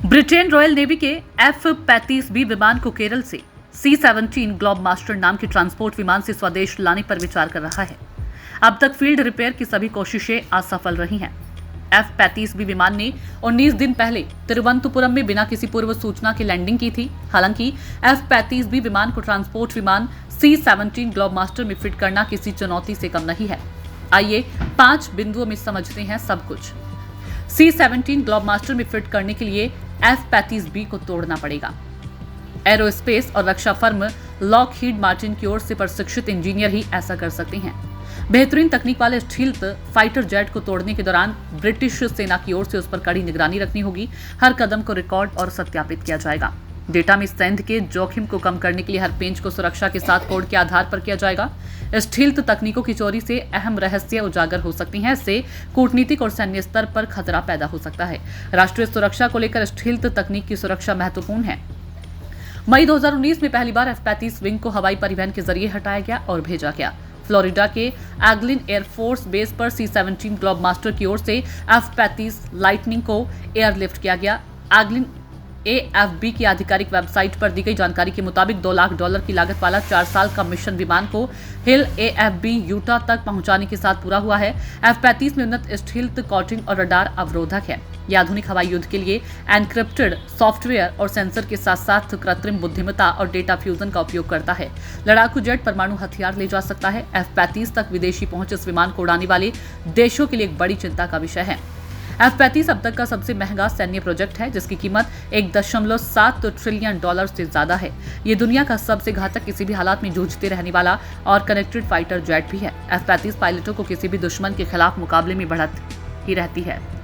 Britain royal navy के F-35B विमान को केरल से C-17 ग्लोबमास्टर नाम के ट्रांसपोर्ट विमान से स्वदेश लाने पर विचार कर रहा है। अब तक फील्ड रिपेयर की सभी कोशिशें असफल रही हैं। F-35B विमान ने 19 दिन पहले तिरुवनंतपुरम में बिना किसी पूर्व सूचना के लैंडिंग की थी। हालांकि F-35B विमान को ट्रांसपोर्ट विमान C-17 ग्लोबमास्टर में फिट करना किसी चुनौती से कम नहीं है। आइए 5 बिंदुओं में समझते हैं सब कुछ। C-17 ग्लोबमास्टर में फिट करने के लिए F-35B को तोड़ना पड़ेगा। एरोस्पेस और रक्षा फर्म लॉकहीड मार्टिन की ओर से प्रशिक्षित इंजीनियर ही ऐसा कर सकते हैं। बेहतरीन तकनीक वाले स्टील्थ फाइटर जेट को तोड़ने के दौरान ब्रिटिश सेना की ओर से उस पर कड़ी निगरानी रखनी होगी। हर कदम को रिकॉर्ड और सत्यापित किया जाएगा। डेटा में सैन्य के जोखिम को कम करने के लिए हर पेंच को सुरक्षा के साथ कोड के आधार पर किया जाएगा। स्टील्थ तकनीकों की चोरी से अहम रहस्य उजागर हो सकती हैं। इससे कूटनीतिक और सैन्य स्तर पर खतरा पैदा हो सकता है। राष्ट्रीय सुरक्षा को लेकर स्टील्थ तकनीक की सुरक्षा महत्वपूर्ण है। मई 2019 में पहली बार F-35 विंग को हवाई परिवहन के जरिए हटाया गया और भेजा गया। फ्लोरिडा के एग्लिन एयरफोर्स बेस पर C-17 ग्लोबमास्टर की ओर से F-35 लाइटनिंग को एयरलिफ्ट किया गया। एग्लिन AFB की आधिकारिक वेबसाइट पर दी गई जानकारी के मुताबिक $2 लाख की लागत वाला 4 साल का मिशन विमान को हिल AFB यूटा तक पहुंचाने के साथ पूरा हुआ है। F-35 में उन्नत स्टील्थ कोटिंग और रडार अवरोधक है। यह आधुनिक हवाई युद्ध के लिए एनक्रिप्टेड सॉफ्टवेयर और सेंसर के साथ साथ कृत्रिम बुद्धिमत्ता और डेटा फ्यूजन का उपयोग करता है। लड़ाकू जेट परमाणु हथियार ले जा सकता है। F-35 तक विदेशी पहुंच इस विमान को उड़ाने वाले देशों के लिए एक बड़ी चिंता का विषय है। F-35 अब तक का सबसे महंगा सैन्य प्रोजेक्ट है, जिसकी कीमत $1.7 ट्रिलियन से ज्यादा है। ये दुनिया का सबसे घातक, किसी भी हालात में जूझते रहने वाला और कनेक्टेड फाइटर जेट भी है। F-35 पायलटों को किसी भी दुश्मन के खिलाफ मुकाबले में बढ़त ही रहती है।